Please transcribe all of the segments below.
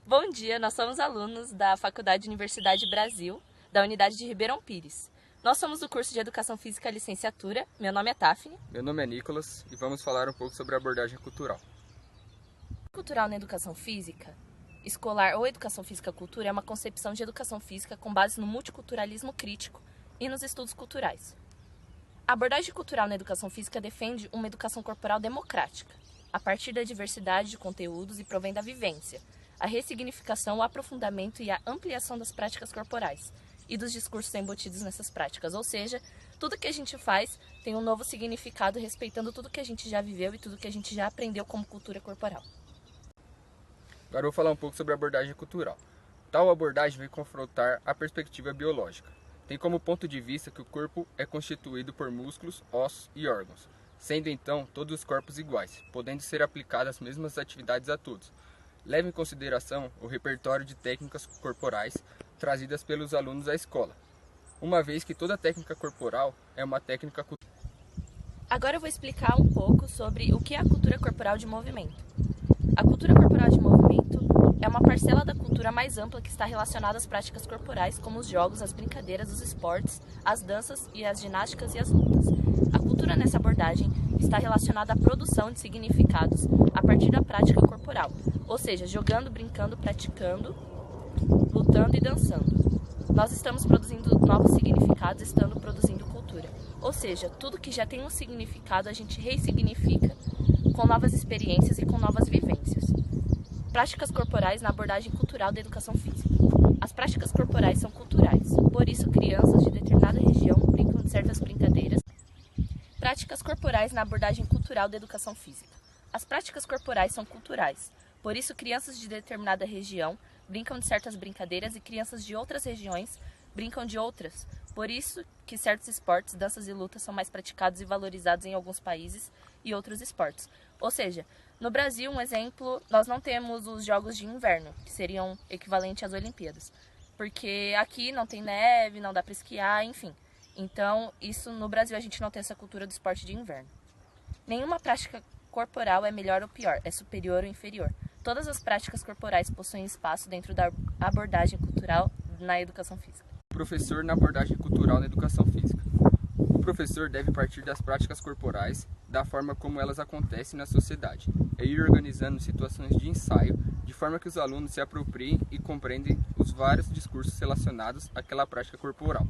Bom dia, nós somos alunos da Faculdade Universidade Brasil, da unidade de Ribeirão Pires. Nós somos do curso de Educação Física Licenciatura, meu nome é Tafni. Meu nome é Nicolas e vamos falar um pouco sobre a abordagem cultural. Cultural na educação física, escolar ou educação física cultura é uma concepção de educação física com base no multiculturalismo crítico e nos estudos culturais. A abordagem cultural na educação física defende uma educação corporal democrática, a partir da diversidade de conteúdos e provém da vivência, a ressignificação, o aprofundamento e a ampliação das práticas corporais e dos discursos embutidos nessas práticas, ou seja, tudo que a gente faz tem um novo significado respeitando tudo que a gente já viveu e tudo que a gente já aprendeu como cultura corporal. Agora eu vou falar um pouco sobre a abordagem cultural. Tal abordagem vai confrontar a perspectiva biológica. Tem como ponto de vista que o corpo é constituído por músculos, ossos e órgãos, sendo então todos os corpos iguais, podendo ser aplicadas as mesmas atividades a todos. Leve em consideração o repertório de técnicas corporais trazidas pelos alunos à escola, uma vez que toda técnica corporal é uma técnica cultural. Agora eu vou explicar um pouco sobre o que é a cultura corporal de movimento. A cultura corporal de movimento é uma parcela da cultura mais ampla que está relacionada às práticas corporais, como os jogos, as brincadeiras, os esportes, as danças e as ginásticas e as lutas. A cultura nessa abordagem está relacionada à produção de significados a partir da prática corporal, ou seja, jogando, brincando, praticando, lutando e dançando. Nós estamos produzindo novos significados, estando produzindo cultura. Ou seja, tudo que já tem um significado a gente ressignifica com novas experiências e com novas vivências. Práticas corporais na abordagem cultural da educação física. As práticas corporais são culturais, por isso crianças de determinada região brincam de certas brincadeiras. Práticas corporais na abordagem cultural da educação física. As práticas corporais são culturais, por isso crianças de determinada região brincam de certas brincadeiras e crianças de outras regiões brincam de outras. Por isso que certos esportes, danças e lutas são mais praticados e valorizados em alguns países e outros esportes. Ou seja, no Brasil, um exemplo, nós não temos os Jogos de Inverno, que seriam equivalentes às Olimpíadas. Porque aqui não tem neve, não dá para esquiar, enfim. Então, isso no Brasil a gente não tem essa cultura do esporte de inverno. Nenhuma prática corporal é melhor ou pior, é superior ou inferior. Todas as práticas corporais possuem espaço dentro da abordagem cultural na educação física. Professor na abordagem cultural na educação física. O professor deve partir das práticas corporais, da forma como elas acontecem na sociedade, e ir organizando situações de ensaio, de forma que os alunos se apropriem e compreendem os vários discursos relacionados àquela prática corporal,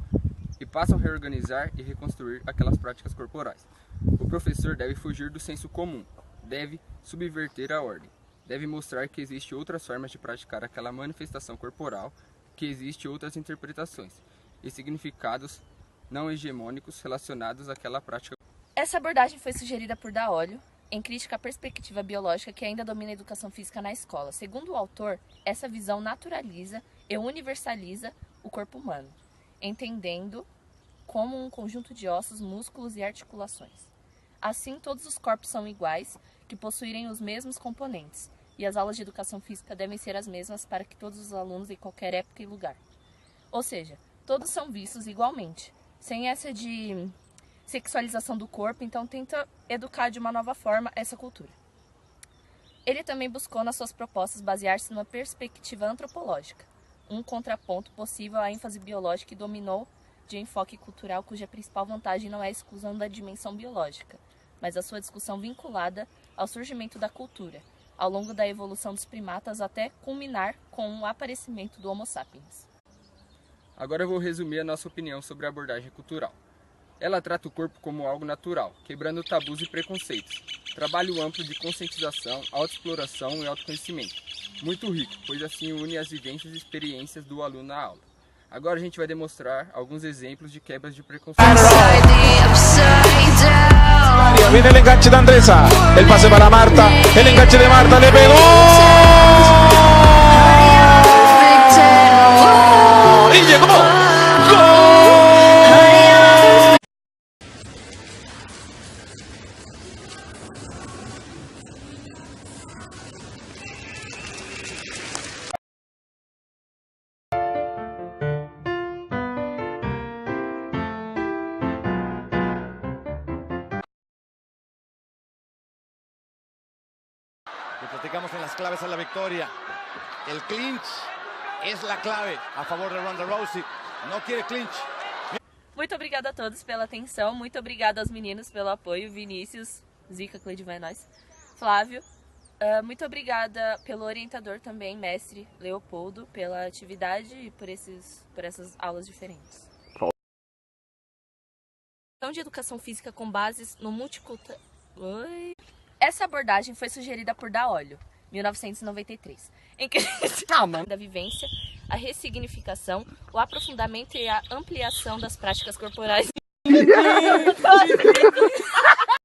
e passam a reorganizar e reconstruir aquelas práticas corporais. O professor deve fugir do senso comum, deve subverter a ordem, deve mostrar que existem outras formas de praticar aquela manifestação corporal, que existem outras interpretações e significados não hegemônicos relacionados àquela prática. Essa abordagem foi sugerida por Daolio, em crítica à perspectiva biológica que ainda domina a educação física na escola. Segundo o autor, essa visão naturaliza e universaliza o corpo humano, entendendo como um conjunto de ossos, músculos e articulações. Assim, todos os corpos são iguais, que possuírem os mesmos componentes, e as aulas de educação física devem ser as mesmas para que todos os alunos em qualquer época e lugar. Ou seja, todos são vistos igualmente, sem essa de sexualização do corpo, então tenta educar de uma nova forma essa cultura. Ele também buscou nas suas propostas basear-se numa perspectiva antropológica, um contraponto possível à ênfase biológica que dominou de enfoque cultural cuja principal vantagem não é a exclusão da dimensão biológica, mas a sua discussão vinculada ao surgimento da cultura, ao longo da evolução dos primatas até culminar com o aparecimento do Homo sapiens. Agora eu vou resumir a nossa opinião sobre a abordagem cultural. Ela trata o corpo como algo natural, quebrando tabus e preconceitos. Trabalho amplo de conscientização, autoexploração e autoconhecimento. Muito rico, pois assim une as vivências e experiências do aluno na aula. Agora a gente vai demonstrar alguns exemplos de quebras de preconceitos. Viene el enganche de Andresa, el pase para Marta, el enganche de Marta, le pegó. Y llegó. ¡Gol! que platicamos en las claves a la victoria. El clinch es la clave a favor de Ronda Rousey. No quiere clinch. Muito obrigada a todos pela atenção, muito obrigada aos meninos pelo apoio, Vinícius, Zica, Cleide vai nós, Flávio. Muito obrigada pelo orientador também, mestre Leopoldo, pela atividade e por essas aulas diferentes. De educação física com bases no multicultural. Essa abordagem foi sugerida por Daolio, 1993, em que da vivência, a ressignificação, o aprofundamento e a ampliação das práticas corporais